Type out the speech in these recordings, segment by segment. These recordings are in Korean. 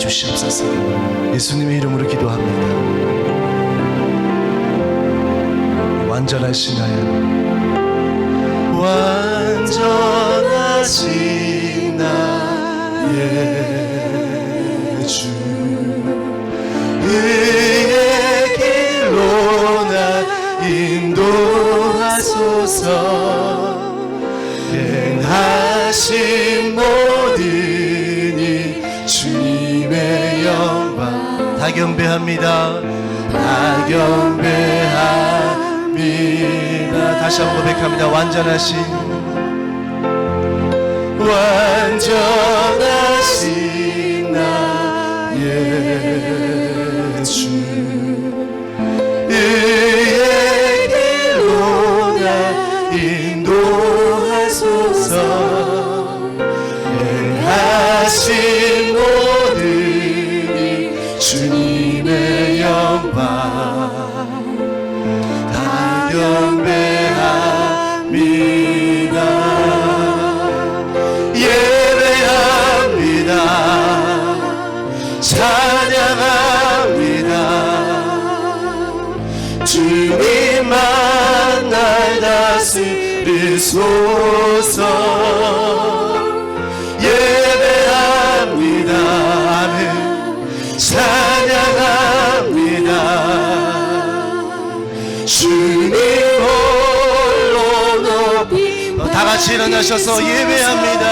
주시옵소서. 예수님의 이름으로 기도합니다. 완전하신 나의 완전하신 나의 주 의의 길로 나 인도하소서. 행하신 모든 이 주님의 영광 다 경배합니다. 다 경배합니다. 다시 한번 고백합니다. 완전하신 나의 주 의의 길로 나 인도하소서. 행하신 모든 이 주님의 영광 다 경배합니다. 예배합니다. 찬양합니다. 주님만 날 다스리소서. 예배합니다. 아멘. 찬양합니다. 주님 홀로 높이 다같이 일어나셔서 예배합니다.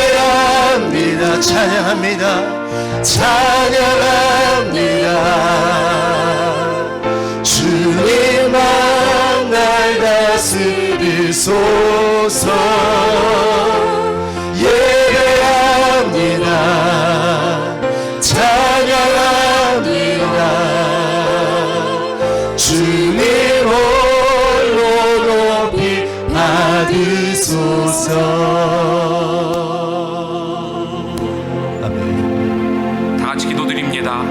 예배합니다. 찬양합니다. 찬양합니다. 주님만 날 다스리소서. 예배합니다. 찬양합니다. 주님 홀로 높이 받으소서. 아멘. 다 같이 기도드립니다.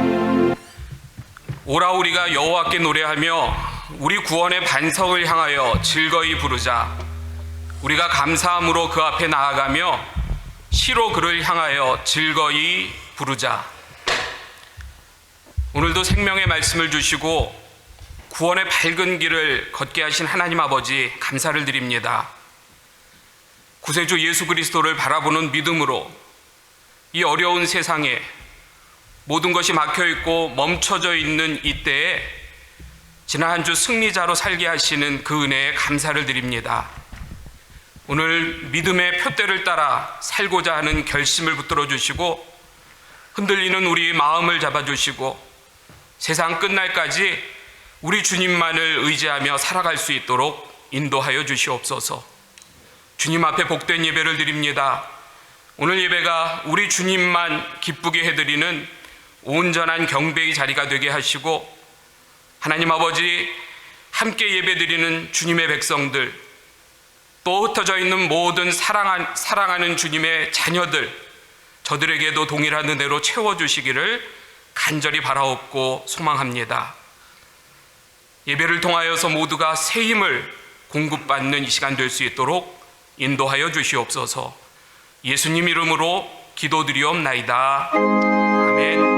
오라 우리가 여호와께 노래하며 우리 구원의 반석을 향하여 즐거이 부르자. 우리가 감사함으로 그 앞에 나아가며 시로 그를 향하여 즐거이 부르자. 오늘도 생명의 말씀을 주시고 구원의 밝은 길을 걷게 하신 하나님 아버지 감사를 드립니다. 구세주 예수 그리스도를 바라보는 믿음으로 이 어려운 세상에 모든 것이 막혀있고 멈춰져 있는 이때에 지난 한 주 승리자로 살게 하시는 그 은혜에 감사를 드립니다. 오늘 믿음의 표대를 따라 살고자 하는 결심을 붙들어 주시고 흔들리는 우리 마음을 잡아주시고 세상 끝날까지 우리 주님만을 의지하며 살아갈 수 있도록 인도하여 주시옵소서. 주님 앞에 복된 예배를 드립니다. 오늘 예배가 우리 주님만 기쁘게 해드리는 온전한 경배의 자리가 되게 하시고 하나님 아버지 함께 예배드리는 주님의 백성들 또 흩어져 있는 모든 사랑하는 주님의 자녀들 저들에게도 동일한 은혜로 채워주시기를 간절히 바라옵고 소망합니다. 예배를 통하여서 모두가 새 힘을 공급받는 이 시간 될 수 있도록 인도하여 주시옵소서. 예수님 이름으로 기도드리옵나이다. 아멘.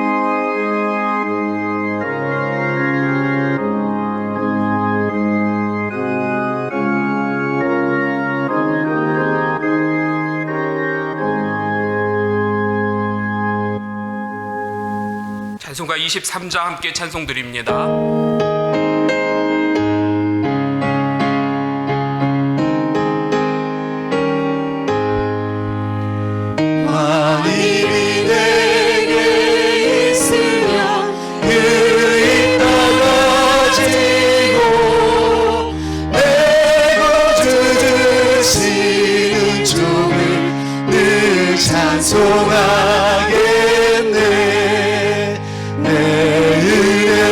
찬송가 23장 함께 찬송드립니다. 만일이 내게 있으면 그이 떨어지고 내 구주 주시는 종을 늘 찬송하겠네. 내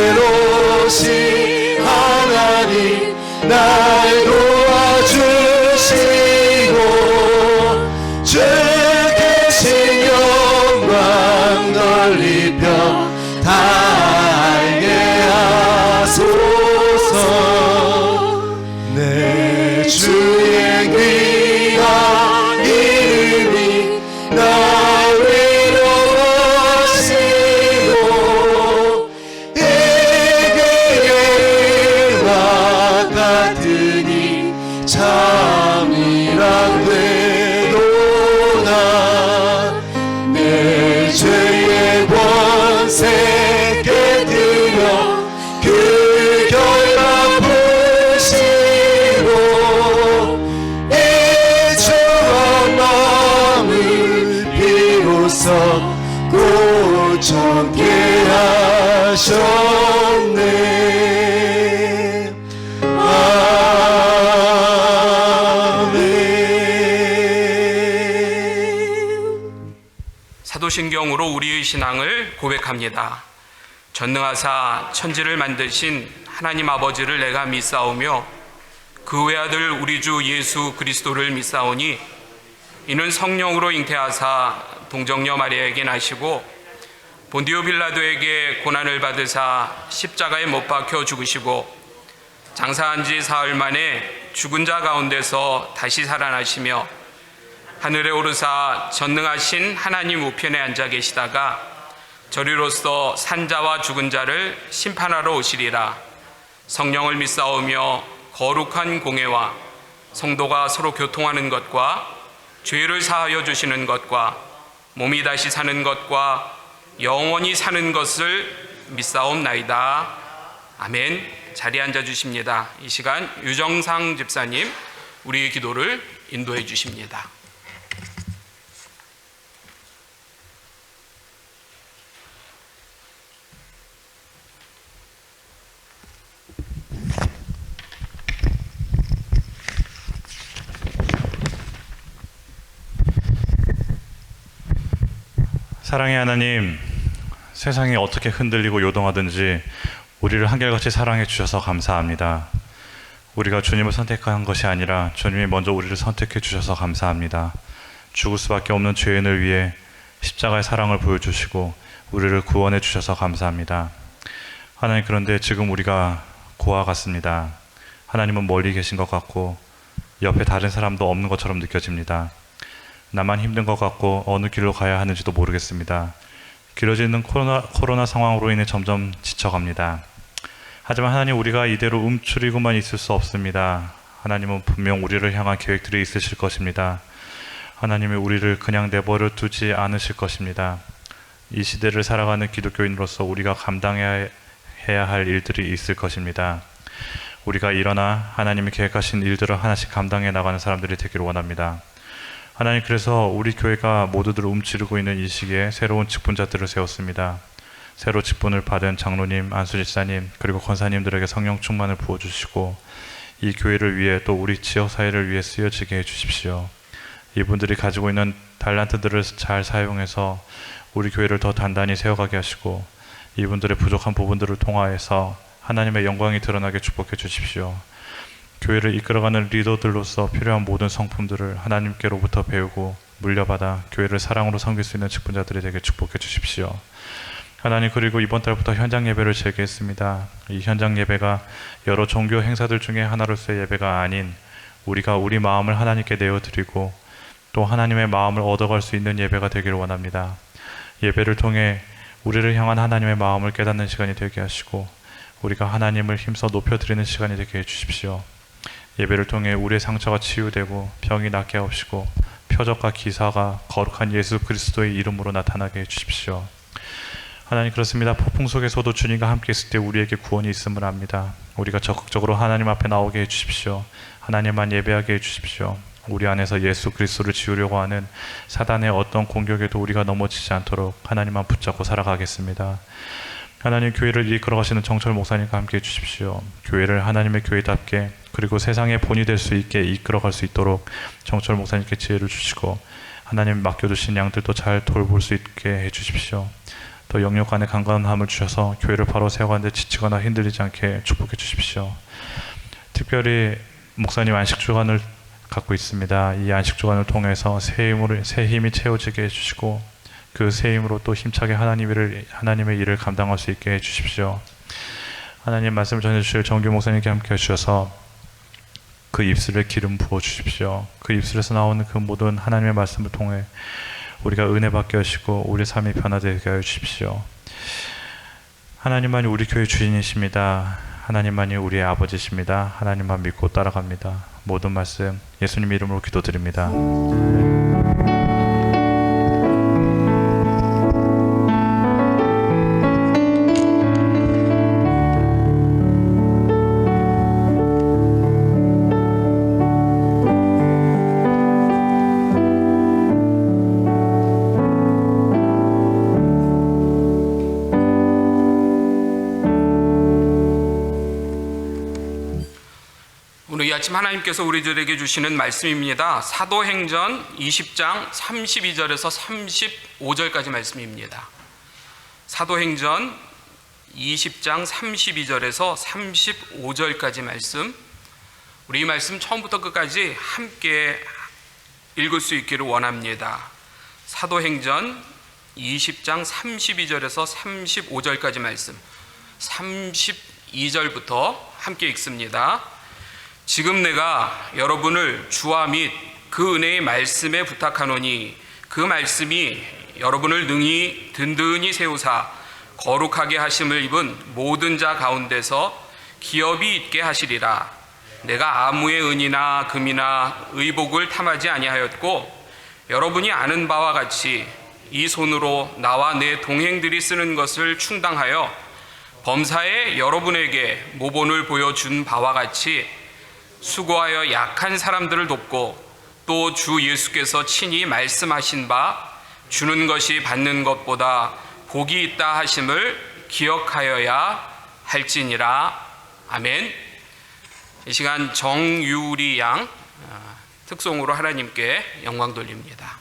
은혜로우신 하나님 날 도와주시고 주께 신 영광 널리 펴 다 알게 하소서. 내 주의 귀한 이름이 날 위해 오셔서 고정케 하셨네. 아멘. 사도신경으로 우리의 신앙을 고백합니다. 전능하사 천지를 만드신 하나님 아버지를 내가 믿사오며 그 외아들 우리 주 예수 그리스도를 믿사오니 이는 성령으로 잉태하사 동정녀 마리아에게 나시고 본디오 빌라도에게 고난을 받으사 십자가에 못 박혀 죽으시고 장사한 지 사흘 만에 죽은 자 가운데서 다시 살아나시며 하늘에 오르사 전능하신 하나님 우편에 앉아 계시다가 저리로서 산자와 죽은 자를 심판하러 오시리라. 성령을 믿사오며 거룩한 공회와 성도가 서로 교통하는 것과 죄를 사하여 주시는 것과 몸이 다시 사는 것과 영원히 사는 것을 믿사옵나이다. 아멘. 자리에 앉아 주십니다. 이 시간 유정상 집사님 우리의 기도를 인도해 주십니다. 사랑의 하나님, 세상이 어떻게 흔들리고 요동하든지 우리를 한결같이 사랑해 주셔서 감사합니다. 우리가 주님을 선택한 것이 아니라 주님이 먼저 우리를 선택해 주셔서 감사합니다. 죽을 수밖에 없는 죄인을 위해 십자가의 사랑을 보여주시고 우리를 구원해 주셔서 감사합니다. 하나님, 그런데 지금 우리가 고아 같습니다. 하나님은 멀리 계신 것 같고 옆에 다른 사람도 없는 것처럼 느껴집니다. 나만 힘든 것 같고 어느 길로 가야 하는지도 모르겠습니다. 길어지는 코로나 상황으로 인해 점점 지쳐갑니다. 하지만 하나님, 우리가 이대로 움츠리고만 있을 수 없습니다. 하나님은 분명 우리를 향한 계획들이 있으실 것입니다. 하나님이 우리를 그냥 내버려 두지 않으실 것입니다. 이 시대를 살아가는 기독교인으로서 우리가 감당해야 할 일들이 있을 것입니다. 우리가 일어나 하나님이 계획하신 일들을 하나씩 감당해 나가는 사람들이 되기를 원합니다. 하나님, 그래서 우리 교회가 모두들 움츠리고 있는 이 시기에 새로운 직분자들을 세웠습니다. 새로 직분을 받은 장로님, 안수집사님, 그리고 권사님들에게 성령 충만을 부어주시고 이 교회를 위해 또 우리 지역사회를 위해 쓰여지게 해주십시오. 이분들이 가지고 있는 달란트들을 잘 사용해서 우리 교회를 더 단단히 세워가게 하시고 이분들의 부족한 부분들을 통하여서 하나님의 영광이 드러나게 축복해 주십시오. 교회를 이끌어가는 리더들로서 필요한 모든 성품들을 하나님께로부터 배우고 물려받아 교회를 사랑으로 섬길 수 있는 직분자들이 되게 축복해 주십시오. 하나님, 그리고 이번 달부터 현장 예배를 재개했습니다. 이 현장 예배가 여러 종교 행사들 중에 하나로서의 예배가 아닌 우리가 우리 마음을 하나님께 내어드리고 또 하나님의 마음을 얻어갈 수 있는 예배가 되기를 원합니다. 예배를 통해 우리를 향한 하나님의 마음을 깨닫는 시간이 되게 하시고 우리가 하나님을 힘써 높여드리는 시간이 되게 해주십시오. 예배를 통해 우리의 상처가 치유되고 병이 낫게 하옵시고 표적과 기사가 거룩한 예수 그리스도의 이름으로 나타나게 해주십시오. 하나님, 그렇습니다. 폭풍 속에서도 주님과 함께 있을 때 우리에게 구원이 있음을 압니다. 우리가 적극적으로 하나님 앞에 나오게 해주십시오. 하나님만 예배하게 해주십시오. 우리 안에서 예수 그리스도를 지우려고 하는 사단의 어떤 공격에도 우리가 넘어지지 않도록 하나님만 붙잡고 살아가겠습니다. 하나님, 교회를 이끌어가시는 정철 목사님과 함께 해주십시오. 교회를 하나님의 교회답게 그리고 세상의 본이 될 수 있게 이끌어갈 수 있도록 정철 목사님께 지혜를 주시고 하나님 맡겨주신 양들도 잘 돌볼 수 있게 해주십시오. 또 영역 간의 강건함을 주셔서 교회를 바로 세워가는데 지치거나 흔들리지 않게 축복해 주십시오. 특별히 목사님 안식주간을 갖고 있습니다. 이 안식주간을 통해서 새 힘이 채워지게 해주시고 그 새 힘으로 또 힘차게 하나님의 일을 감당할 수 있게 해주십시오. 하나님 말씀을 전해주실 정규 목사님께 함께 해주셔서 그 입술에 기름 부어주십시오. 그 입술에서 나오는 그 모든 하나님의 말씀을 통해 우리가 은혜 받게 하시고 우리 삶이 변화되게 하여 주십시오. 하나님만이 우리 교회 주인이십니다. 하나님만이 우리의 아버지십니다. 하나님만 믿고 따라갑니다. 모든 말씀 예수님 이름으로 기도드립니다. 마침 하나님께서 우리들에게 주시는 말씀입니다. 사도행전 20장 32절에서 35절까지 말씀입니다. 사도행전 20장 32절에서 35절까지 말씀, 우리 이 말씀 처음부터 끝까지 함께 읽을 수 있기를 원합니다. 사도행전 20장 32절에서 35절까지 말씀, 32절부터 함께 읽습니다. 지금 내가 여러분을 주와 및 그 은혜의 말씀에 부탁하노니 그 말씀이 여러분을 능히 든든히 세우사 거룩하게 하심을 입은 모든 자 가운데서 기업이 있게 하시리라. 내가 아무의 은이나 금이나 의복을 탐하지 아니하였고 여러분이 아는 바와 같이 이 손으로 나와 내 동행들이 쓰는 것을 충당하여 범사에 여러분에게 모본을 보여준 바와 같이 수고하여 약한 사람들을 돕고 또 주 예수께서 친히 말씀하신 바 주는 것이 받는 것보다 복이 있다 하심을 기억하여야 할지니라. 아멘. 이 시간 정유리 양 특송으로 하나님께 영광 돌립니다.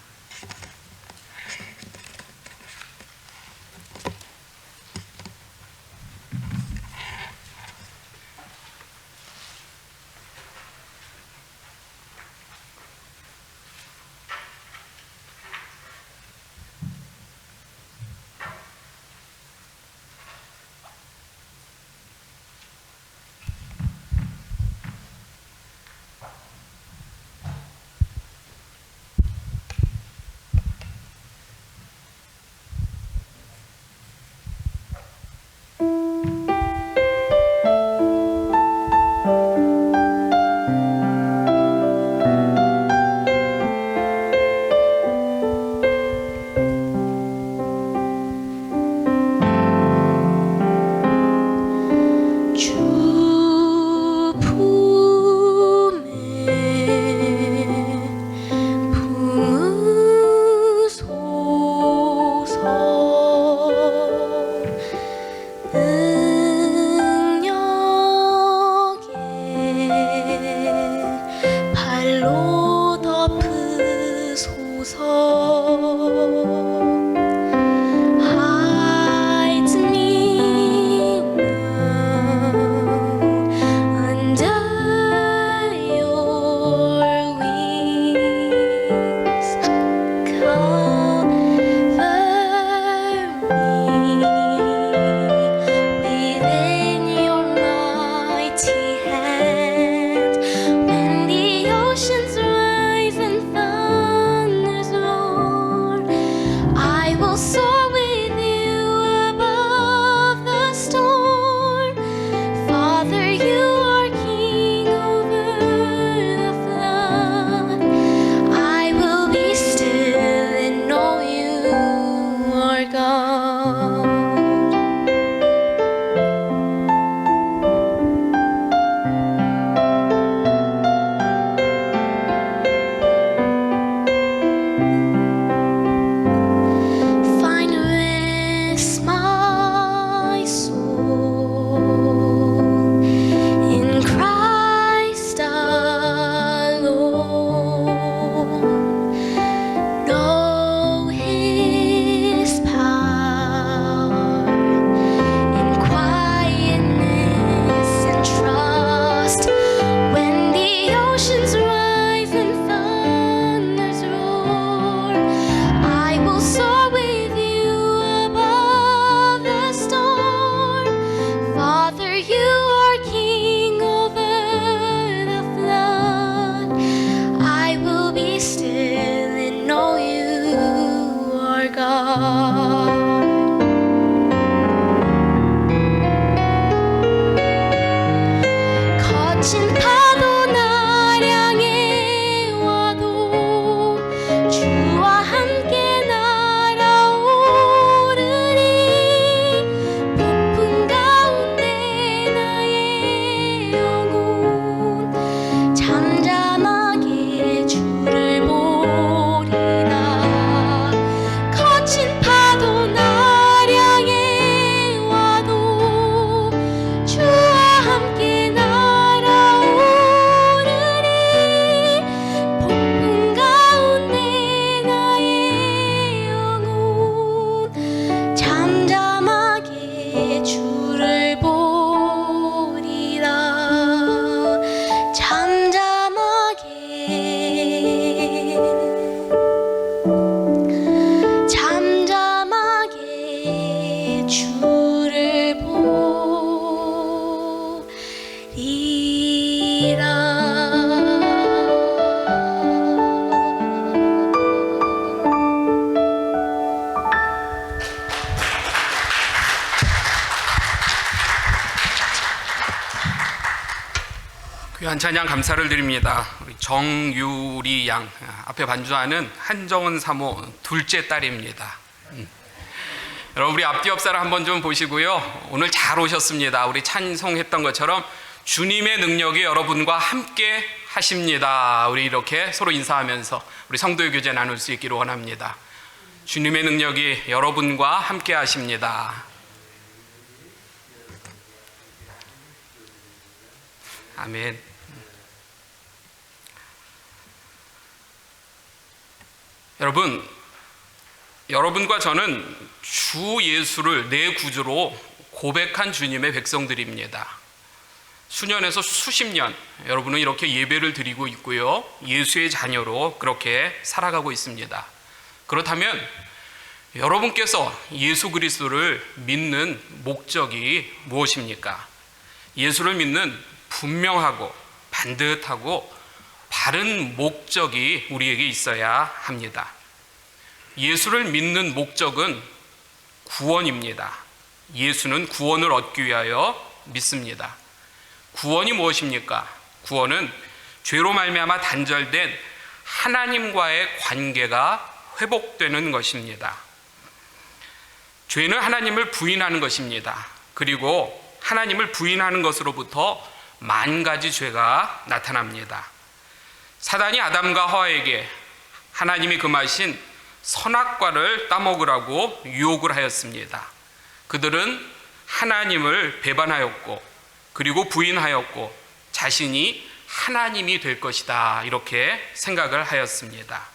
거친 파도 귀한 찬양 감사를 드립니다. 우리 정유리 양 앞에 반주하는 한정은 사모 둘째 딸입니다. 여러분 우리 앞뒤 옆사람 한번 좀 보시고요. 오늘 잘 오셨습니다. 우리 찬송했던 것처럼 주님의 능력이 여러분과 함께 하십니다. 우리 이렇게 서로 인사하면서 우리 성도의 교제 나눌 수 있기를 원합니다. 주님의 능력이 여러분과 함께 하십니다. 아멘. 여러분과 저는 주 예수를 내 구주로 고백한 주님의 백성들입니다. 수년에서 수십 년 여러분은 이렇게 예배를 드리고 있고요. 예수의 자녀로 그렇게 살아가고 있습니다. 그렇다면 여러분께서 예수 그리스도를 믿는 목적이 무엇입니까? 예수를 믿는 분명하고 반듯하고 바른 목적이 우리에게 있어야 합니다. 예수를 믿는 목적은 구원입니다. 예수는 구원을 얻기 위하여 믿습니다. 구원이 무엇입니까? 구원은 죄로 말미암아 단절된 하나님과의 관계가 회복되는 것입니다. 죄는 하나님을 부인하는 것입니다. 그리고 하나님을 부인하는 것으로부터 만 가지 죄가 나타납니다. 사단이 아담과 하와에게 하나님이 금하신 선악과를 따먹으라고 유혹을 하였습니다. 그들은 하나님을 배반하였고 그리고 부인하였고 자신이 하나님이 될 것이다 이렇게 생각을 하였습니다.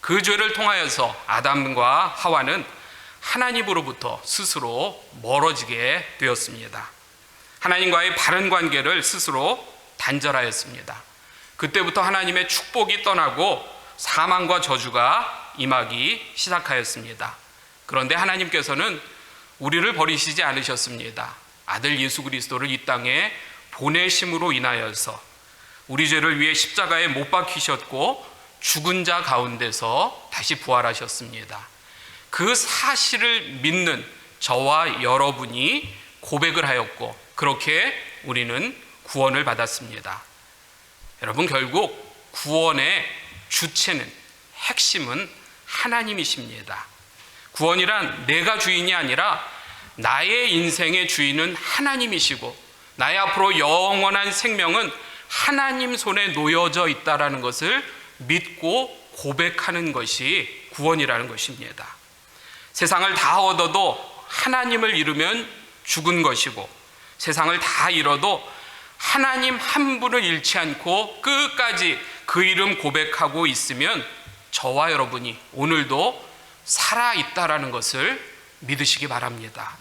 그 죄를 통하여서 아담과 하와는 하나님으로부터 스스로 멀어지게 되었습니다. 하나님과의 바른 관계를 스스로 단절하였습니다. 그때부터 하나님의 축복이 떠나고 사망과 저주가 임하기 시작하였습니다. 그런데 하나님께서는 우리를 버리시지 않으셨습니다. 아들 예수 그리스도를 이 땅에 보내심으로 인하여서 우리 죄를 위해 십자가에 못 박히셨고 죽은 자 가운데서 다시 부활하셨습니다. 그 사실을 믿는 저와 여러분이 고백을 하였고 그렇게 우리는 구원을 받았습니다. 여러분 결국 구원의 주체는 핵심은 하나님이십니다. 구원이란 내가 주인이 아니라 나의 인생의 주인은 하나님이시고 나의 앞으로 영원한 생명은 하나님 손에 놓여져 있다는 것을 믿고 고백하는 것이 구원이라는 것입니다. 세상을 다 얻어도 하나님을 잃으면 죽은 것이고 세상을 다 잃어도 하나님 한 분을 잃지 않고 끝까지 그 이름 고백하고 있으면 저와 여러분이 오늘도 살아있다라는 것을 믿으시기 바랍니다.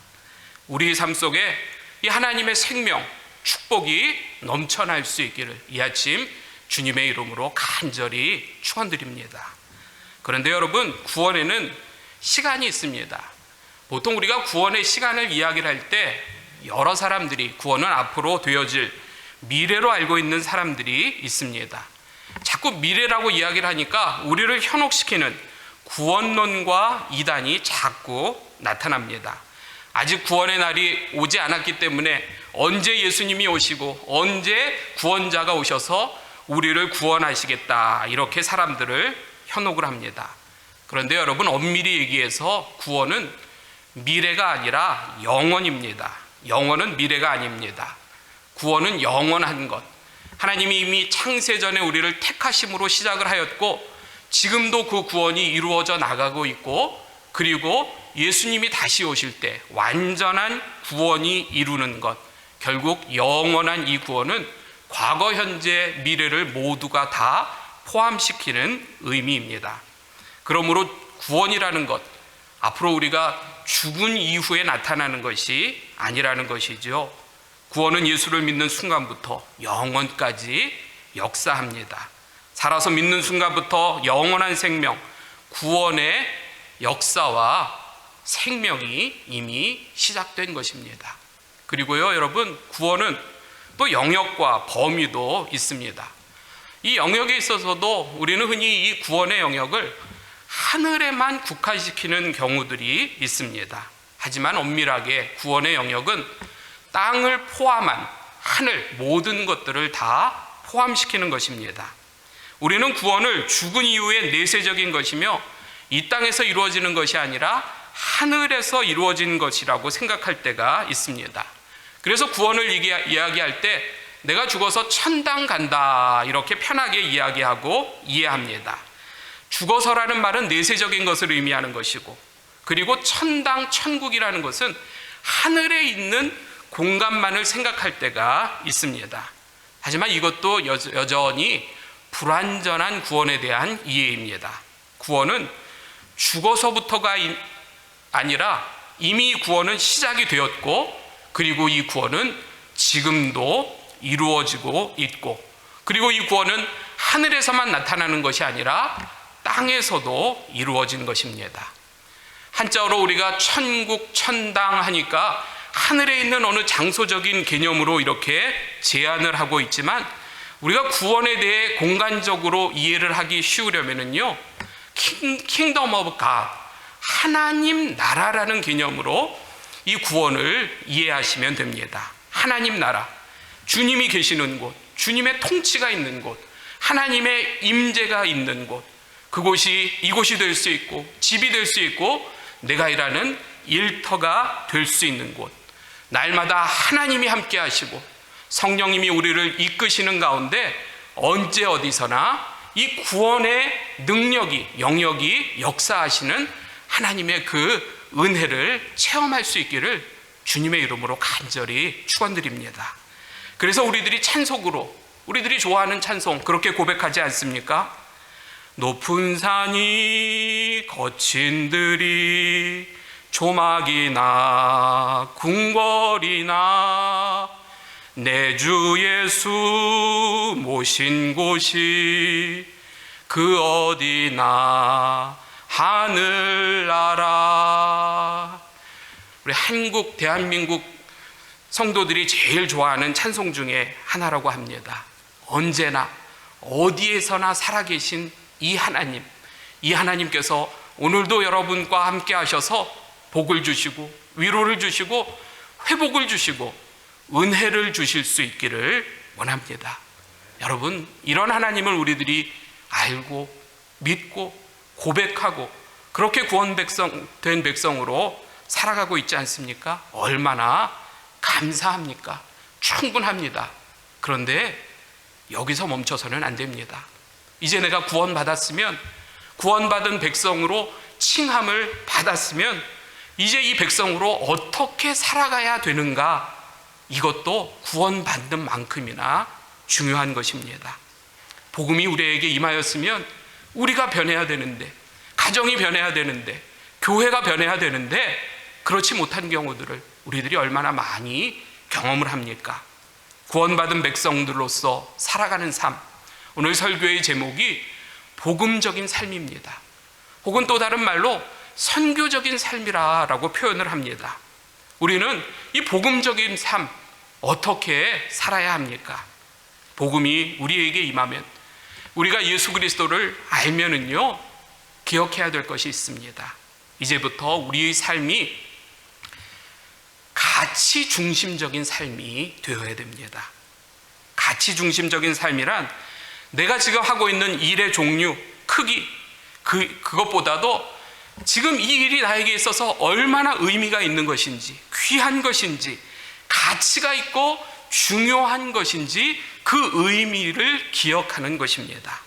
우리 삶 속에 이 하나님의 생명, 축복이 넘쳐날 수 있기를 이 아침 주님의 이름으로 간절히 축원드립니다. 그런데 여러분 구원에는 시간이 있습니다. 보통 우리가 구원의 시간을 이야기를 할 때 여러 사람들이 구원은 앞으로 되어질 미래로 알고 있는 사람들이 있습니다. 자꾸 미래라고 이야기를 하니까 우리를 현혹시키는 구원론과 이단이 자꾸 나타납니다. 아직 구원의 날이 오지 않았기 때문에 언제 예수님이 오시고 언제 구원자가 오셔서 우리를 구원하시겠다 이렇게 사람들을 현혹을 합니다. 그런데 여러분 엄밀히 얘기해서 구원은 미래가 아니라 영원입니다. 영원은 미래가 아닙니다. 구원은 영원한 것. 하나님이 이미 창세전에 우리를 택하심으로 시작을 하였고 지금도 그 구원이 이루어져 나가고 있고 그리고 예수님이 다시 오실 때 완전한 구원이 이루는 것. 결국 영원한 이 구원은 과거, 현재, 미래를 모두가 다 포함시키는 의미입니다. 그러므로 구원이라는 것, 앞으로 우리가 죽은 이후에 나타나는 것이 아니라는 것이죠. 구원은 예수를 믿는 순간부터 영원까지 역사합니다. 살아서 믿는 순간부터 영원한 생명, 구원의 역사와 생명이 이미 시작된 것입니다. 그리고요, 여러분, 구원은 또 영역과 범위도 있습니다. 이 영역에 있어서도 우리는 흔히 이 구원의 영역을 하늘에만 국한시키는 경우들이 있습니다. 하지만 엄밀하게 구원의 영역은 땅을 포함한 하늘 모든 것들을 다 포함시키는 것입니다. 우리는 구원을 죽은 이후의 내세적인 것이며 이 땅에서 이루어지는 것이 아니라 하늘에서 이루어진 것이라고 생각할 때가 있습니다. 그래서 구원을 이야기할 때 내가 죽어서 천당 간다 이렇게 편하게 이야기하고 이해합니다. 죽어서라는 말은 내세적인 것을 의미하는 것이고, 그리고 천당, 천국이라는 것은 하늘에 있는 공간만을 생각할 때가 있습니다. 하지만 이것도 여전히 불완전한 구원에 대한 이해입니다. 구원은 죽어서부터가 아니라 이미 구원은 시작이 되었고, 그리고 이 구원은 지금도 이루어지고 있고, 그리고 이 구원은 하늘에서만 나타나는 것이 아니라 땅에서도 이루어진 것입니다. 한자어로 우리가 천국, 천당 하니까 하늘에 있는 어느 장소적인 개념으로 이렇게 제안을 하고 있지만, 우리가 구원에 대해 공간적으로 이해를 하기 쉬우려면요, 킹덤 오브 갓, 하나님 나라라는 개념으로 이 구원을 이해하시면 됩니다. 하나님 나라, 주님이 계시는 곳, 주님의 통치가 있는 곳, 하나님의 임재가 있는 곳, 그곳이 이곳이 될 수 있고 집이 될 수 있고 내가 일하는 일터가 될 수 있는 곳, 날마다 하나님이 함께 하시고 성령님이 우리를 이끄시는 가운데 언제 어디서나 이 구원의 능력이, 영역이 역사하시는 하나님의 그 은혜를 체험할 수 있기를 주님의 이름으로 간절히 축원드립니다. 그래서 우리들이 찬송으로, 우리들이 좋아하는 찬송 그렇게 고백하지 않습니까? 높은 산이 거친 들이 조막이나 궁궐이나 내 주 예수 모신 곳이 그 어디나 하늘나라. 우리 한국, 대한민국 성도들이 제일 좋아하는 찬송 중에 하나라고 합니다. 언제나 어디에서나 살아계신 이 하나님, 이 하나님께서 오늘도 여러분과 함께 하셔서 복을 주시고 위로를 주시고 회복을 주시고 은혜를 주실 수 있기를 원합니다. 여러분, 이런 하나님을 우리들이 알고 믿고 고백하고 그렇게 구원된 백성으로 살아가고 있지 않습니까? 얼마나 감사합니까? 충분합니다. 그런데 여기서 멈춰서는 안 됩니다. 이제 내가 구원받았으면, 구원받은 백성으로 칭함을 받았으면 이제 이 백성으로 어떻게 살아가야 되는가, 이것도 구원받는 만큼이나 중요한 것입니다. 복음이 우리에게 임하였으면 우리가 변해야 되는데, 가정이 변해야 되는데, 교회가 변해야 되는데 그렇지 못한 경우들을 우리들이 얼마나 많이 경험을 합니까? 구원받은 백성들로서 살아가는 삶, 오늘 설교의 제목이 복음적인 삶입니다. 혹은 또 다른 말로 선교적인 삶이라고 표현을 합니다. 우리는 이 복음적인 삶 어떻게 살아야 합니까? 복음이 우리에게 임하면, 우리가 예수 그리스도를 알면은요, 기억해야 될 것이 있습니다. 이제부터 우리의 삶이 가치 중심적인 삶이 되어야 됩니다. 가치 중심적인 삶이란 내가 지금 하고 있는 일의 종류, 크기, 그것보다도 지금 이 일이 나에게 있어서 얼마나 의미가 있는 것인지, 귀한 것인지, 가치가 있고 중요한 것인지 그 의미를 기억하는 것입니다.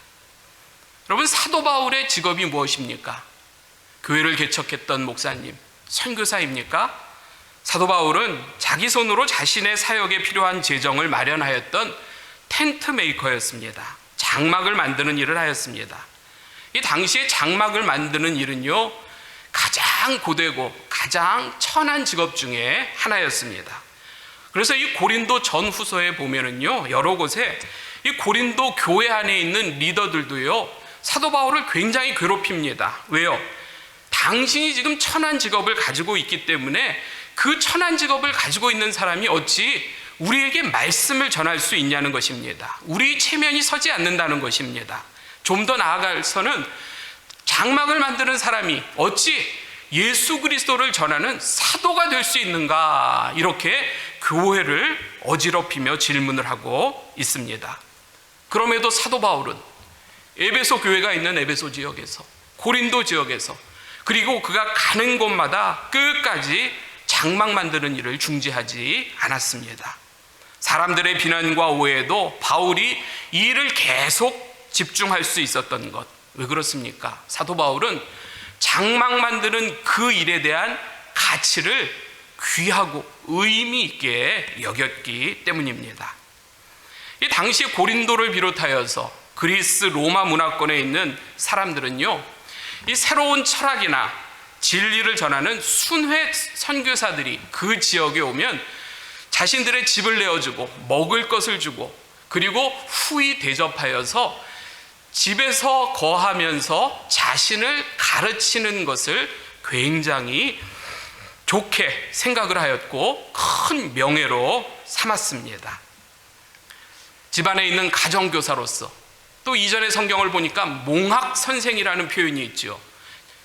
여러분, 사도 바울의 직업이 무엇입니까? 교회를 개척했던 목사님, 선교사입니까? 사도 바울은 자기 손으로 자신의 사역에 필요한 재정을 마련하였던 텐트 메이커였습니다. 장막을 만드는 일을 하였습니다. 이 당시에 장막을 만드는 일은요, 가장 고되고 가장 천한 직업 중에 하나였습니다. 그래서 이 고린도 전후서에 보면은요, 여러 곳에 이 고린도 교회 안에 있는 리더들도요, 사도 바울을 굉장히 괴롭힙니다. 왜요? 당신이 지금 천한 직업을 가지고 있기 때문에 그 천한 직업을 가지고 있는 사람이 어찌 우리에게 말씀을 전할 수 있냐는 것입니다. 우리 체면이 서지 않는다는 것입니다. 좀 더 나아가서는 장막을 만드는 사람이 어찌 예수 그리스도를 전하는 사도가 될 수 있는가, 이렇게 교회를 어지럽히며 질문을 하고 있습니다. 그럼에도 사도 바울은 에베소 교회가 있는 에베소 지역에서, 고린도 지역에서, 그리고 그가 가는 곳마다 끝까지 장막 만드는 일을 중지하지 않았습니다. 사람들의 비난과 오해에도 바울이 이 일을 계속 집중할 수 있었던 것, 왜 그렇습니까? 사도 바울은 장막 만드는 그 일에 대한 가치를 귀하고 의미 있게 여겼기 때문입니다. 이 당시 고린도를 비롯하여서 그리스 로마 문화권에 있는 사람들은요, 이 새로운 철학이나 진리를 전하는 순회 선교사들이 그 지역에 오면 자신들의 집을 내어주고 먹을 것을 주고, 그리고 후히 대접하여서 집에서 거하면서 자신을 가르치는 것을 굉장히 좋게 생각을 하였고 큰 명예로 삼았습니다. 집안에 있는 가정교사로서, 또 이전의 성경을 보니까 몽학 선생이라는 표현이 있죠.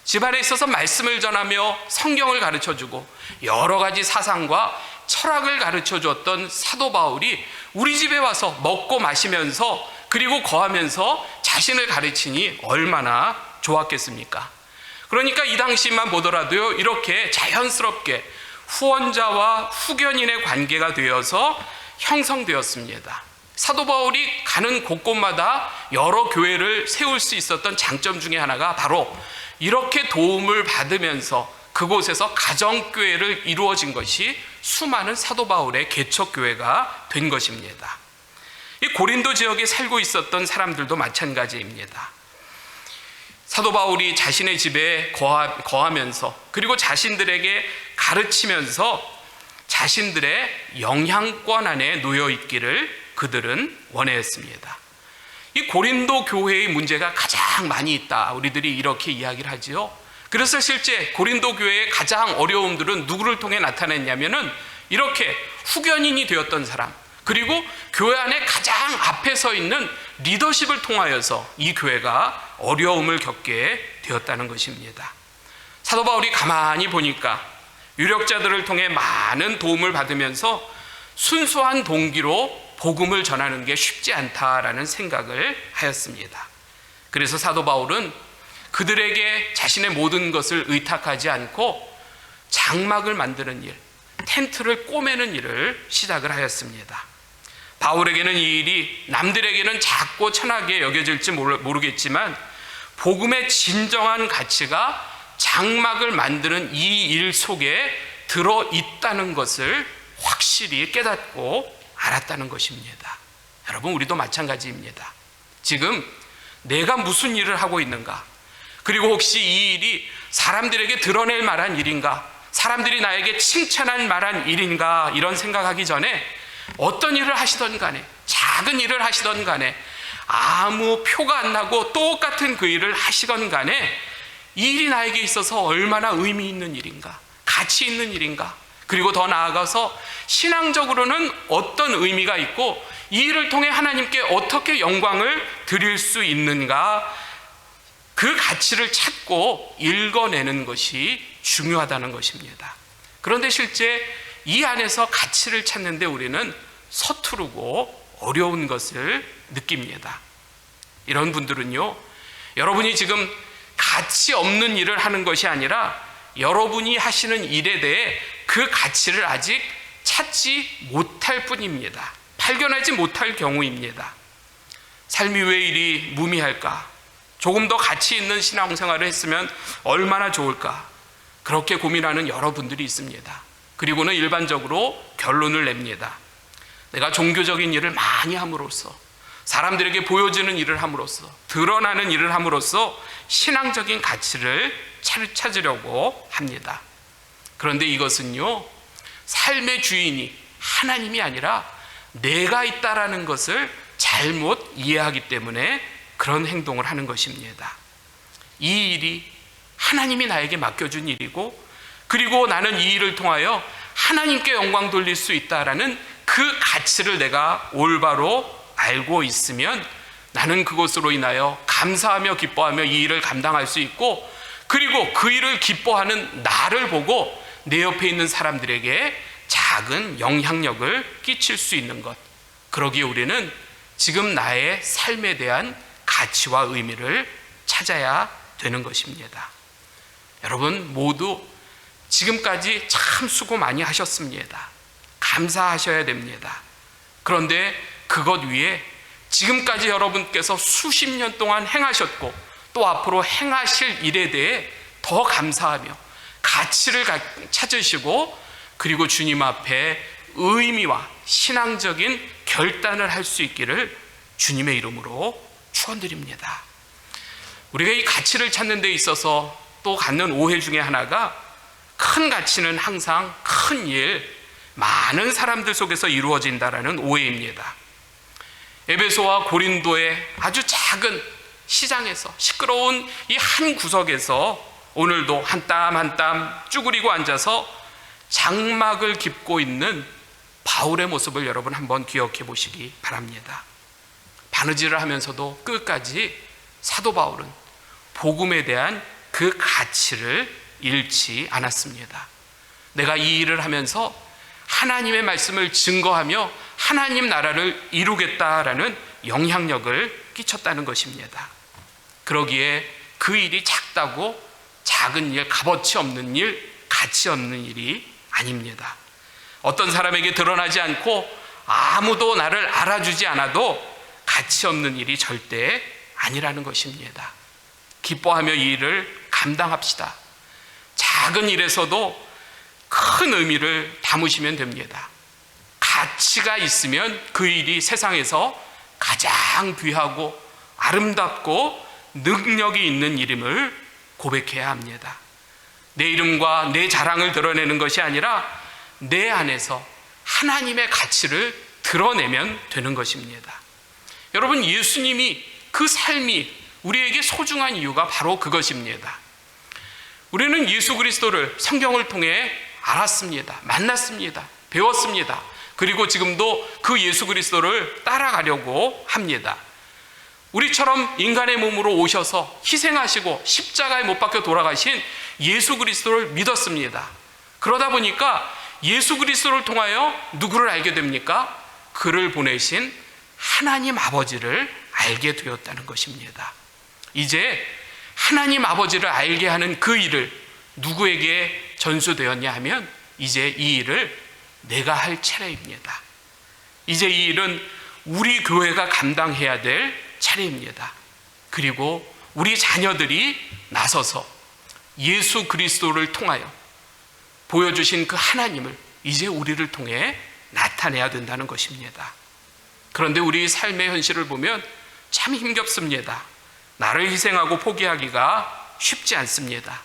집안에 있어서 말씀을 전하며 성경을 가르쳐주고 여러 가지 사상과 철학을 가르쳐 주었던 사도 바울이 우리 집에 와서 먹고 마시면서 그리고 거하면서 자신을 가르치니 얼마나 좋았겠습니까? 그러니까 이 당시만 보더라도요, 이렇게 자연스럽게 후원자와 후견인의 관계가 되어서 형성되었습니다. 사도 바울이 가는 곳곳마다 여러 교회를 세울 수 있었던 장점 중에 하나가 바로 이렇게 도움을 받으면서 그곳에서 가정교회를 이루어진 것이 수많은 사도 바울의 개척교회가 된 것입니다. 이 고린도 지역에 살고 있었던 사람들도 마찬가지입니다. 사도 바울이 자신의 집에 거하면서 그리고 자신들에게 가르치면서 자신들의 영향권 안에 놓여 있기를 그들은 원했습니다. 이 고린도 교회의 문제가 가장 많이 있다, 우리들이 이렇게 이야기를 하지요. 그래서 실제 고린도 교회의 가장 어려움들은 누구를 통해 나타냈냐면은 이렇게 후견인이 되었던 사람, 그리고 교회 안에 가장 앞에 서 있는 리더십을 통하여서 이 교회가 어려움을 겪게 되었다는 것입니다. 사도 바울이 가만히 보니까 유력자들을 통해 많은 도움을 받으면서 순수한 동기로 복음을 전하는 게 쉽지 않다라는 생각을 하였습니다. 그래서 사도 바울은 그들에게 자신의 모든 것을 의탁하지 않고 장막을 만드는 일, 텐트를 꼬매는 일을 시작을 하였습니다. 바울에게는 이 일이 남들에게는 작고 천하게 여겨질지 모르겠지만 복음의 진정한 가치가 장막을 만드는 이 일 속에 들어있다는 것을 확실히 깨닫고 알았다는 것입니다. 여러분, 우리도 마찬가지입니다. 지금 내가 무슨 일을 하고 있는가, 그리고 혹시 이 일이 사람들에게 드러낼 만한 일인가, 사람들이 나에게 칭찬할 만한 일인가, 이런 생각하기 전에 어떤 일을 하시던 간에, 작은 일을 하시던 간에, 아무 표가 안 나고 똑같은 그 일을 하시건 간에 이 일이 나에게 있어서 얼마나 의미 있는 일인가, 가치 있는 일인가, 그리고 더 나아가서 신앙적으로는 어떤 의미가 있고 이 일을 통해 하나님께 어떻게 영광을 드릴 수 있는가, 그 가치를 찾고 읽어내는 것이 중요하다는 것입니다. 그런데 실제 이 안에서 가치를 찾는데 우리는 서투르고 어려운 것을 느낍니다. 이런 분들은요, 여러분이 지금 가치 없는 일을 하는 것이 아니라 여러분이 하시는 일에 대해 그 가치를 아직 찾지 못할 뿐입니다. 발견하지 못할 경우입니다. 삶이 왜 이리 무미할까? 조금 더 가치 있는 신앙생활을 했으면 얼마나 좋을까? 그렇게 고민하는 여러분들이 있습니다. 그리고는 일반적으로 결론을 냅니다. 내가 종교적인 일을 많이 함으로써, 사람들에게 보여지는 일을 함으로써, 드러나는 일을 함으로써 신앙적인 가치를 찾으려고 합니다. 그런데 이것은요, 삶의 주인이 하나님이 아니라 내가 있다라는 것을 잘못 이해하기 때문에 그런 행동을 하는 것입니다. 이 일이 하나님이 나에게 맡겨준 일이고, 그리고 나는 이 일을 통하여 하나님께 영광 돌릴 수 있다라는 그 가치를 내가 올바로 알고 있으면 나는 그것으로 인하여 감사하며 기뻐하며 이 일을 감당할 수 있고, 그리고 그 일을 기뻐하는 나를 보고 내 옆에 있는 사람들에게 작은 영향력을 끼칠 수 있는 것, 그러기에 우리는 지금 나의 삶에 대한 가치와 의미를 찾아야 되는 것입니다. 여러분 모두 지금까지 참 수고 많이 하셨습니다. 감사하셔야 됩니다. 그런데 그것 위에 지금까지 여러분께서 수십 년 동안 행하셨고 또 앞으로 행하실 일에 대해 더 감사하며 가치를 찾으시고 그리고 주님 앞에 의미와 신앙적인 결단을 할 수 있기를 주님의 이름으로 축원드립니다. 우리가 이 가치를 찾는 데 있어서 또 갖는 오해 중에 하나가 큰 가치는 항상 큰 일, 많은 사람들 속에서 이루어진다라는 오해입니다. 에베소와 고린도의 아주 작은 시장에서 시끄러운 이 한 구석에서 오늘도 한 땀 한 땀 쭈그리고 앉아서 장막을 깁고 있는 바울의 모습을 여러분 한번 기억해 보시기 바랍니다. 바느질을 하면서도 끝까지 사도 바울은 복음에 대한 그 가치를 잃지 않았습니다. 내가 이 일을 하면서 하나님의 말씀을 증거하며 하나님 나라를 이루겠다라는 영향력을 끼쳤다는 것입니다. 그러기에 그 일이 작다고 작은 일, 값어치 없는 일, 가치 없는 일이 아닙니다. 어떤 사람에게 드러나지 않고 아무도 나를 알아주지 않아도 가치 없는 일이 절대 아니라는 것입니다. 기뻐하며 이 일을 감당합시다. 작은 일에서도 큰 의미를 담으시면 됩니다. 가치가 있으면 그 일이 세상에서 가장 귀하고 아름답고 능력이 있는 일임을 고백해야 합니다. 내 이름과 내 자랑을 드러내는 것이 아니라 내 안에서 하나님의 가치를 드러내면 되는 것입니다. 여러분, 예수님이 그 삶이 우리에게 소중한 이유가 바로 그것입니다. 우리는 예수 그리스도를 성경을 통해 알았습니다. 만났습니다. 배웠습니다. 그리고 지금도 그 예수 그리스도를 따라가려고 합니다. 우리처럼 인간의 몸으로 오셔서 희생하시고 십자가에 못 박혀 돌아가신 예수 그리스도를 믿었습니다. 그러다 보니까 예수 그리스도를 통하여 누구를 알게 됩니까? 그를 보내신 하나님 아버지를 알게 되었다는 것입니다. 이제 하나님 아버지를 알게 하는 그 일을 누구에게 전수되었냐 하면 이제 이 일을 내가 할 차례입니다. 이제 이 일은 우리 교회가 감당해야 될 차례입니다. 그리고 우리 자녀들이 나서서 예수 그리스도를 통하여 보여주신 그 하나님을 이제 우리를 통해 나타내야 된다는 것입니다. 그런데 우리 삶의 현실을 보면 참 힘겹습니다. 나를 희생하고 포기하기가 쉽지 않습니다.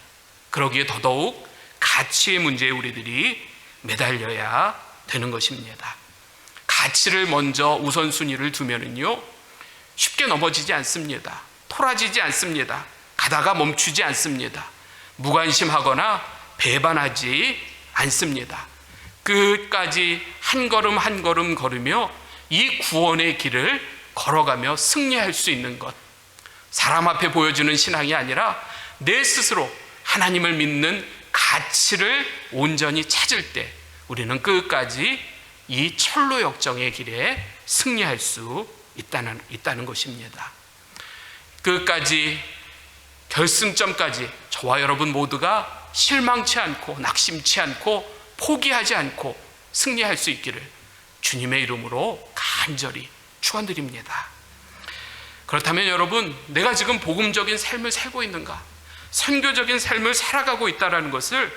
그러기에 더더욱 가치의 문제에 우리들이 매달려야 되는 것입니다. 가치를 먼저 우선순위를 두면은요, 쉽게 넘어지지 않습니다. 토라지지 않습니다. 가다가 멈추지 않습니다. 무관심하거나 배반하지 않습니다. 끝까지 한 걸음 한 걸음 걸으며 이 구원의 길을 걸어가며 승리할 수 있는 것, 사람 앞에 보여주는 신앙이 아니라 내 스스로 하나님을 믿는 가치를 온전히 찾을 때 우리는 끝까지 이 철로 역정의 길에 승리할 수 있다는 것입니다. 끝까지 결승점까지 저와 여러분 모두가 실망치 않고 낙심치 않고 포기하지 않고 승리할 수 있기를 주님의 이름으로 간절히 축원드립니다. 그렇다면 여러분, 내가 지금 복음적인 삶을 살고 있는가, 선교적인 삶을 살아가고 있다는 것을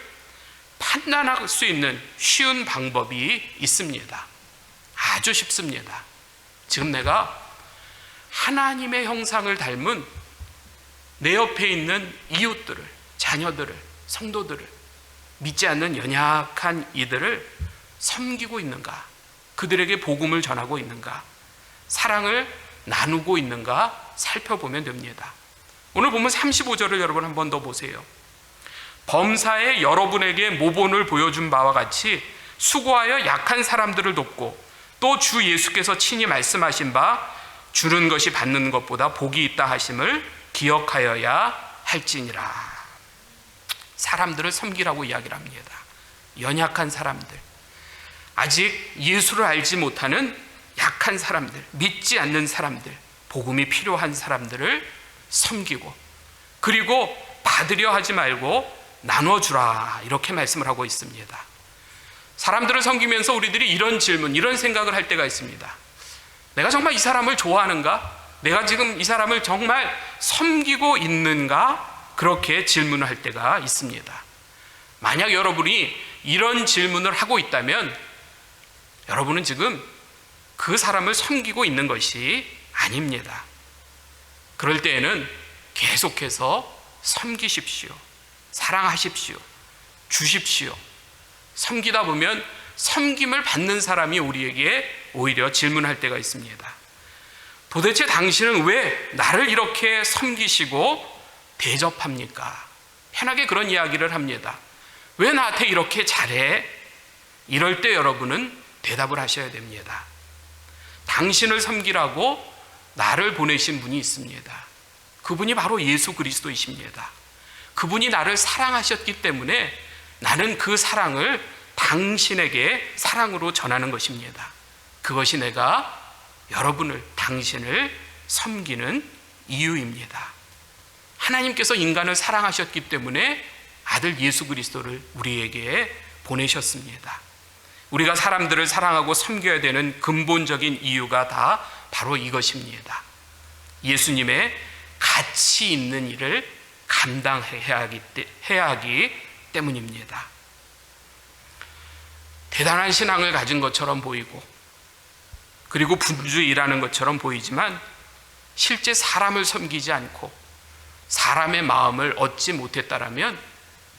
판단할 수 있는 쉬운 방법이 있습니다. 아주 쉽습니다. 지금 내가 하나님의 형상을 닮은 내 옆에 있는 이웃들을, 자녀들을, 성도들을, 믿지 않는 연약한 이들을 섬기고 있는가, 그들에게 복음을 전하고 있는가, 사랑을 나누고 있는가 살펴보면 됩니다. 오늘 보면 35절을 여러분 한 번 더 보세요. 범사에 여러분에게 모본을 보여준 바와 같이 수고하여 약한 사람들을 돕고 또 주 예수께서 친히 말씀하신 바 주는 것이 받는 것보다 복이 있다 하심을 기억하여야 할지니라. 사람들을 섬기라고 이야기를 합니다. 연약한 사람들, 아직 예수를 알지 못하는 약한 사람들, 믿지 않는 사람들, 복음이 필요한 사람들을 섬기고, 그리고 받으려 하지 말고 나눠주라, 이렇게 말씀을 하고 있습니다. 사람들을 섬기면서 우리들이 이런 질문, 이런 생각을 할 때가 있습니다. 내가 정말 이 사람을 좋아하는가? 내가 지금 이 사람을 정말 섬기고 있는가? 그렇게 질문을 할 때가 있습니다. 만약 여러분이 이런 질문을 하고 있다면 여러분은 지금 그 사람을 섬기고 있는 것이 아닙니다. 그럴 때에는 계속해서 섬기십시오. 사랑하십시오. 주십시오. 섬기다 보면 섬김을 받는 사람이 우리에게 오히려 질문할 때가 있습니다. 도대체 당신은 왜 나를 이렇게 섬기시고 대접합니까? 편하게 그런 이야기를 합니다. 왜 나한테 이렇게 잘해? 이럴 때 여러분은 대답을 하셔야 됩니다. 당신을 섬기라고 나를 보내신 분이 있습니다. 그분이 바로 예수 그리스도이십니다. 그분이 나를 사랑하셨기 때문에 나는 그 사랑을 당신에게 사랑으로 전하는 것입니다. 그것이 내가 여러분을, 당신을 섬기는 이유입니다. 하나님께서 인간을 사랑하셨기 때문에 아들 예수 그리스도를 우리에게 보내셨습니다. 우리가 사람들을 사랑하고 섬겨야 되는 근본적인 이유가 다 바로 이것입니다. 예수님의 가치 있는 일을 감당해야 하기 때문입니다. 대단한 신앙을 가진 것처럼 보이고, 그리고 분주히 일하는 것처럼 보이지만 실제 사람을 섬기지 않고 사람의 마음을 얻지 못했다라면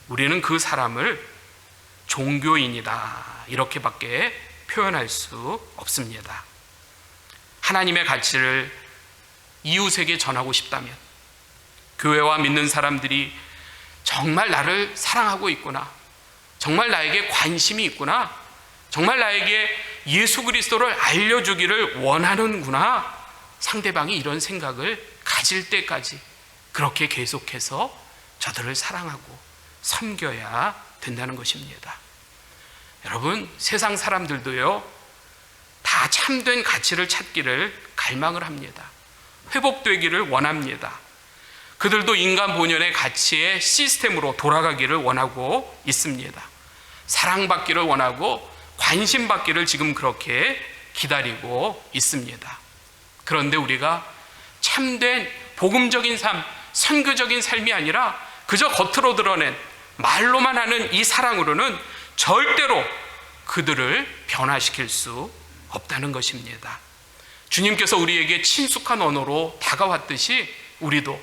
우리는 그 사람을 종교인이다, 이렇게밖에 표현할 수 없습니다. 하나님의 가치를 이웃에게 전하고 싶다면, 교회와 믿는 사람들이 정말 나를 사랑하고 있구나, 정말 나에게 관심이 있구나, 정말 나에게 예수 그리스도를 알려주기를 원하는구나, 상대방이 이런 생각을 가질 때까지 그렇게 계속해서 저들을 사랑하고 섬겨야 된다는 것입니다. 여러분, 세상 사람들도요, 다 참된 가치를 찾기를 갈망을 합니다. 회복되기를 원합니다. 그들도 인간 본연의 가치의 시스템으로 돌아가기를 원하고 있습니다. 사랑받기를 원하고 관심받기를 지금 그렇게 기다리고 있습니다. 그런데 우리가 참된 복음적인 삶, 선교적인 삶이 아니라 그저 겉으로 드러낸 말로만 하는 이 사랑으로는 절대로 그들을 변화시킬 수 없다는 것입니다. 주님께서 우리에게 친숙한 언어로 다가왔듯이 우리도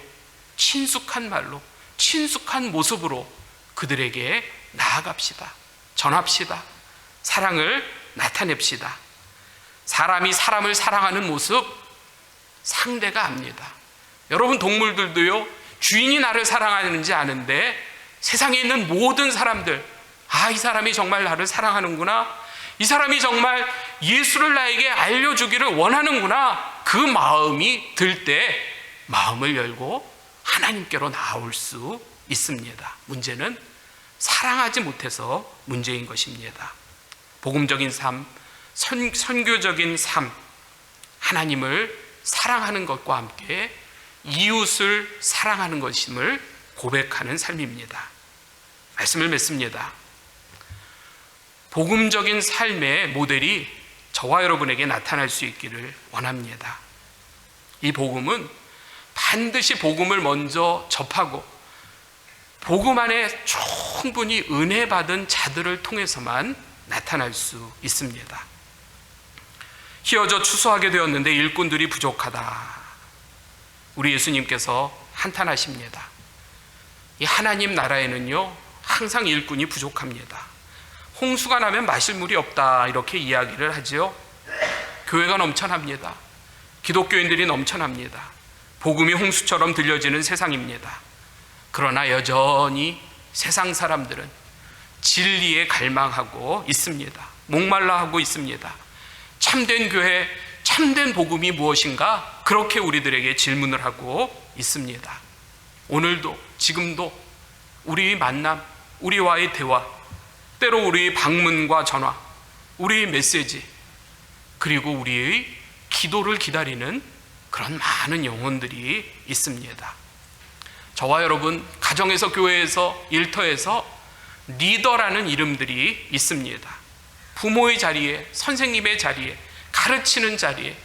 친숙한 말로, 친숙한 모습으로 그들에게 나아갑시다. 전합시다. 사랑을 나타냅시다. 사람이 사람을 사랑하는 모습 상대가 압니다. 여러분, 동물들도요, 주인이 나를 사랑하는지 아는데 세상에 있는 모든 사람들, 이 사람이 정말 나를 사랑하는구나, 이 사람이 정말 예수를 나에게 알려주기를 원하는구나, 그 마음이 들 때 마음을 열고 하나님께로 나올 수 있습니다. 문제는 사랑하지 못해서 문제인 것입니다. 복음적인 삶, 선교적인 삶, 하나님을 사랑하는 것과 함께 이웃을 사랑하는 것임을 고백하는 삶입니다. 말씀을 맺습니다. 복음적인 삶의 모델이 저와 여러분에게 나타날 수 있기를 원합니다. 이 복음은 반드시 복음을 먼저 접하고 복음 안에 충분히 은혜 받은 자들을 통해서만 나타날 수 있습니다. 휘어져 추수하게 되었는데 일꾼들이 부족하다. 우리 예수님께서 한탄하십니다. 이 하나님 나라에는요, 항상 일꾼이 부족합니다. 홍수가 나면 마실 물이 없다, 이렇게 이야기를 하지요. 교회가 넘쳐납니다. 기독교인들이 넘쳐납니다. 복음이 홍수처럼 들려지는 세상입니다. 그러나 여전히 세상 사람들은 진리에 갈망하고 있습니다. 목말라 하고 있습니다. 참된 교회, 참된 복음이 무엇인가? 그렇게 우리들에게 질문을 하고 있습니다. 오늘도, 지금도 우리의 만남, 우리와의 대화, 때로 우리의 방문과 전화, 우리의 메시지, 그리고 우리의 기도를 기다리는 그런 많은 영혼들이 있습니다. 저와 여러분, 가정에서, 교회에서, 일터에서 리더라는 이름들이 있습니다. 부모의 자리에, 선생님의 자리에, 가르치는 자리에,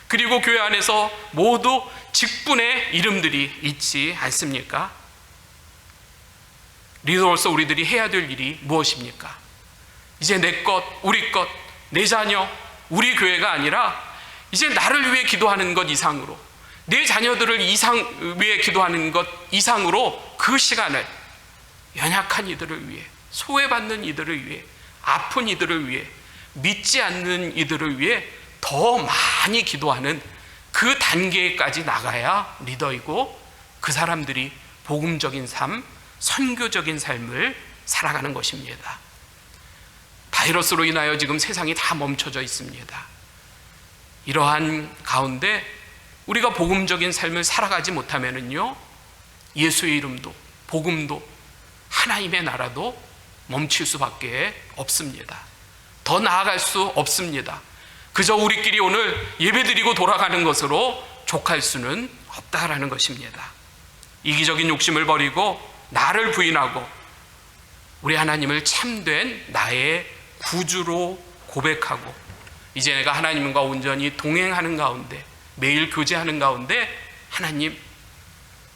그리고 교회 안에서 모두 직분의 이름들이 있지 않습니까? 리더로서 우리들이 해야 될 일이 무엇입니까? 이제 내 것, 우리 것, 내 자녀, 우리 교회가 아니라 이제 나를 위해 기도하는 것 이상으로, 내 자녀들을 위해 기도하는 것 이상으로 그 시간을 연약한 이들을 위해, 소외받는 이들을 위해, 아픈 이들을 위해, 믿지 않는 이들을 위해 더 많이 기도하는 그 단계까지 나가야 리더이고, 그 사람들이 복음적인 삶, 선교적인 삶을 살아가는 것입니다. 바이러스로 인하여 지금 세상이 다 멈춰져 있습니다. 이러한 가운데 우리가 복음적인 삶을 살아가지 못하면은요, 예수의 이름도, 복음도, 하나님의 나라도 멈출 수밖에 없습니다. 더 나아갈 수 없습니다. 그저 우리끼리 오늘 예배드리고 돌아가는 것으로 족할 수는 없다라는 것입니다. 이기적인 욕심을 버리고 나를 부인하고 우리 하나님을 참된 나의 구주로 고백하고, 이제 내가 하나님과 온전히 동행하는 가운데, 매일 교제하는 가운데 하나님,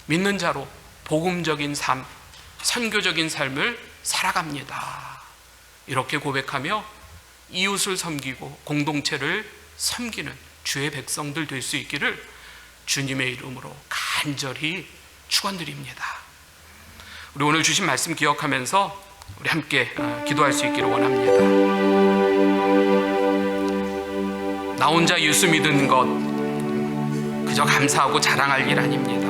믿는 자로 복음적인 삶, 선교적인 삶을 살아갑니다. 이렇게 고백하며 이웃을 섬기고 공동체를 섬기는 주의 백성들 될 수 있기를 주님의 이름으로 간절히 축원드립니다. 우리 오늘 주신 말씀 기억하면서 우리 함께 기도할 수 있기를 원합니다. 나 혼자 예수 믿은 것 그저 감사하고 자랑할 일 아닙니다.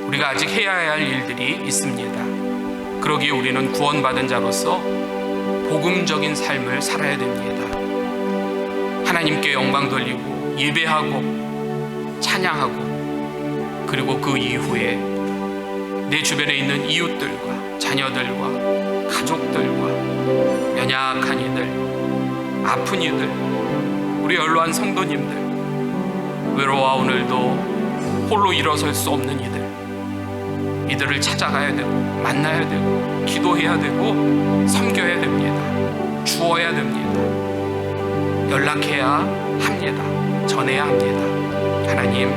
우리가 아직 해야 할 일들이 있습니다. 그러기에 우리는 구원받은 자로서 복음적인 삶을 살아야 됩니다. 하나님께 영광 돌리고 예배하고 찬양하고, 그리고 그 이후에 내 주변에 있는 이웃들과 자녀들과 가족들과 연약한 이들, 아픈 이들, 우리 연로한 성도님들, 외로워 오늘도 홀로 일어설 수 없는 이들을 찾아가야 되고, 만나야 되고, 기도해야 되고, 섬겨야 됩니다. 주어야 됩니다. 연락해야 합니다. 전해야 합니다. 하나님,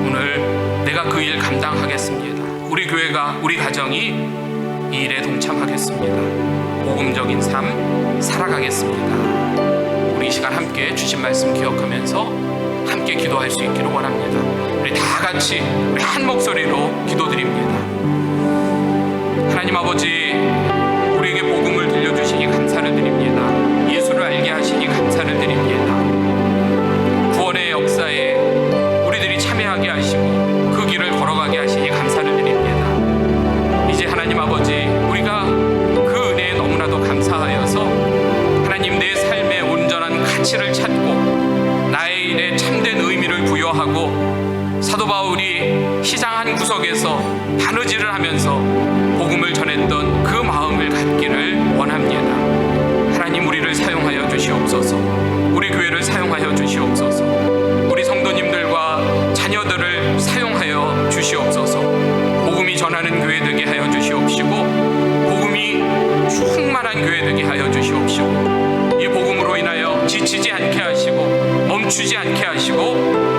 오늘 내가 그 일 감당하겠습니다. 우리 교회가, 우리 가정이 이 일에 동참하겠습니다. 복음적인 삶 살아가겠습니다. 우리 이 시간 함께 주신 말씀 기억하면서 함께 기도할 수 있기를 원합니다. 우리 다 같이 우리 한 목소리로 기도드립니다. 하나님 아버지, 우리에게 복음을 들려주시니 감사를 드립니다. 예수를 알게 하시니 감사를 드립니다. 구원의 역사에 우리들이 참여하게 하시고 그 길을 걸어가게 하시니 감사를 드립니다. 이제 하나님 아버지, 우리가 그 은혜에 너무나도 감사하여서 하나님, 내 삶의 온전한 가치를 찾고 나의 일에 참된 의미를 부여하고, 사도 바울이 시장 한 구석에서 바느질을 하면서 복음을 전했던 그 마음을 갖기를 원합니다. 하나님, 우리를 사용하여 주시옵소서. 우리 교회를 사용하여 주시옵소서. 우리 성도님들과 자녀들을 사용하여 주시옵소서. 복음이 전하는 교회 되게 하여 주시옵시고, 복음이 충만한 교회 되게 하여 주시옵시고, 이 복음으로 인하여 지치지 않게 하시고 멈추지 않게 하시고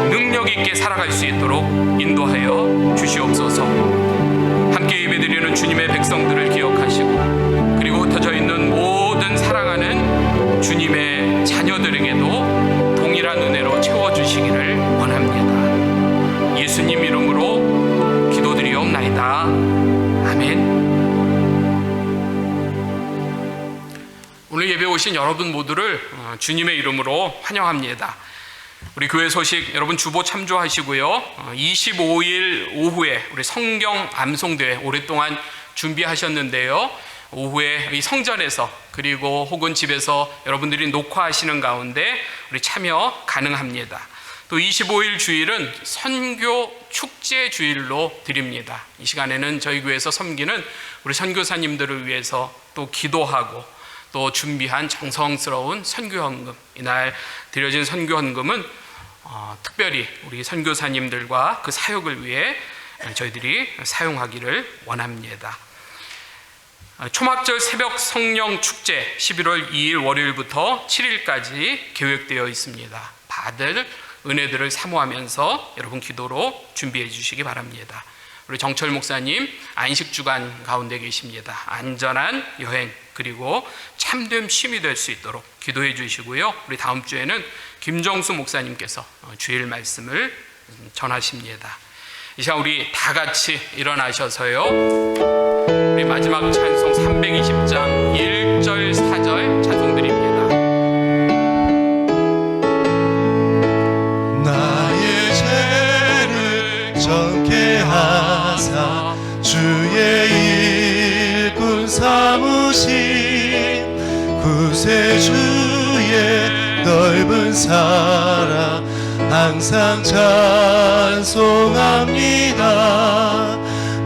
능력 있게 살아갈 수 있도록 인도하여 주시옵소서. 함께 예배드리는 주님의 백성들을 기억하시고, 그리고 흩어져 있는 모든 사랑하는 주님의 자녀들에게도 동일한 은혜로 채워주시기를 원합니다. 예수님 이름으로 기도드리옵나이다. 아멘. 오늘 예배 오신 여러분 모두를 주님의 이름으로 환영합니다. 우리 교회 소식 여러분 주보 참조하시고요. 25일 오후에 우리 성경 암송대회 오랫동안 준비하셨는데요. 오후에 이 성전에서, 그리고 혹은 집에서 여러분들이 녹화하시는 가운데 우리 참여 가능합니다. 또 25일 주일은 선교 축제 주일로 드립니다. 이 시간에는 저희 교회에서 섬기는 우리 선교사님들을 위해서 또 기도하고, 또 준비한 정성스러운 선교헌금, 이날 드려진 선교헌금은 특별히 우리 선교사님들과 그 사역을 위해 저희들이 사용하기를 원합니다. 초막절 새벽 성령 축제 11월 2일 월요일부터 7일까지 계획되어 있습니다. 받을 은혜들을 사모하면서 여러분 기도로 준비해 주시기 바랍니다. 우리 정철 목사님 안식 주간 가운데 계십니다. 안전한 여행 그리고 참된 쉼이 될 수 있도록 기도해 주시고요. 우리 다음 주에는 김정수 목사님께서 주일 말씀을 전하십니다. 이 시간 우리 다 같이 일어나셔서요, 우리 마지막 찬송 320장 1절 4절 찬송 드립니다. 나의 죄를 정케 하사 주의 일꾼 삼으신 구세주의 넓은 사랑 항상 찬송합니다.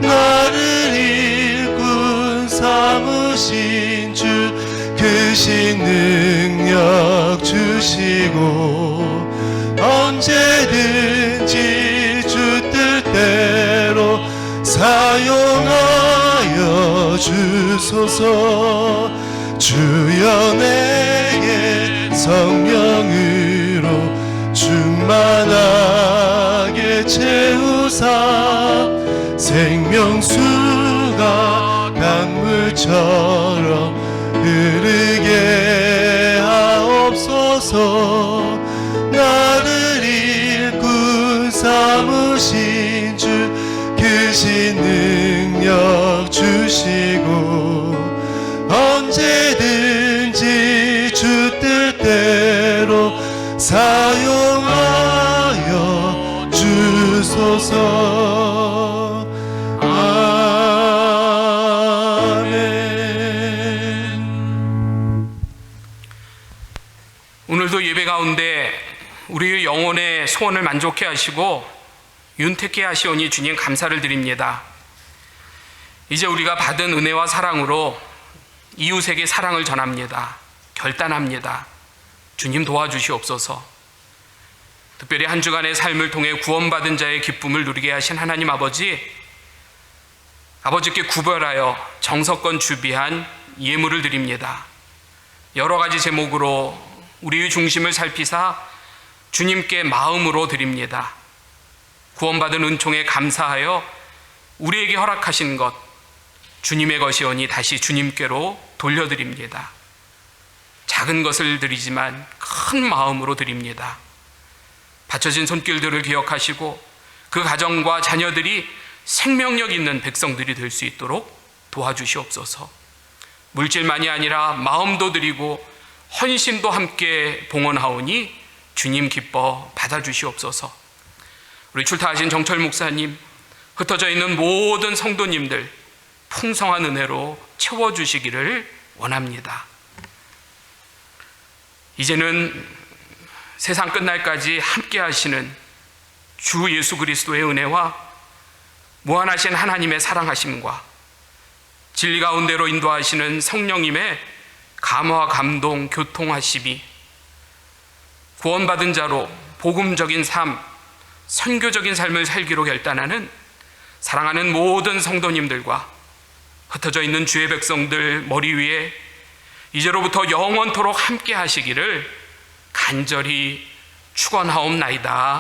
나를 일꾼 삼으신 주 크신 능력 주시고 언제든지 주 뜻대로 사용하여 주소서. 주여 내게 성령으로 충만하게 채우사 생명수가 강물처럼 흐르게 하옵소서. 나를 일꾼 삼으신 주 크신 능력 주시고 언제든지 주 뜻대로 사용하여 주소서. 아멘. 오늘도 예배 가운데 우리의 영혼의 소원을 만족해 하시고 윤택해 하시오니 주님 감사를 드립니다. 이제 우리가 받은 은혜와 사랑으로 이웃에게 사랑을 전합니다. 결단합니다. 주님 도와주시옵소서. 특별히 한 주간의 삶을 통해 구원받은 자의 기쁨을 누리게 하신 하나님 아버지께 구별하여 정석권 주비한 예물을 드립니다. 여러 가지 제목으로 우리의 중심을 살피사 주님께 마음으로 드립니다. 구원받은 은총에 감사하여 우리에게 허락하신 것 주님의 것이오니 다시 주님께로 돌려드립니다. 작은 것을 드리지만 큰 마음으로 드립니다. 바쳐진 손길들을 기억하시고 그 가정과 자녀들이 생명력 있는 백성들이 될 수 있도록 도와주시옵소서. 물질만이 아니라 마음도 드리고 헌신도 함께 봉헌하오니 주님 기뻐 받아주시옵소서. 우리 출타하신 정철 목사님, 흩어져 있는 모든 성도님들 풍성한 은혜로 채워주시기를 원합니다. 이제는 세상 끝날까지 함께 하시는 주 예수 그리스도의 은혜와 무한하신 하나님의 사랑하심과 진리 가운데로 인도하시는 성령님의 감화 감동 교통하심이 구원받은 자로 복음적인 삶, 선교적인 삶을 살기로 결단하는 사랑하는 모든 성도님들과 흩어져 있는 주의 백성들 머리 위에 이제로부터 영원토록 함께 하시기를 간절히 축원하옵나이다.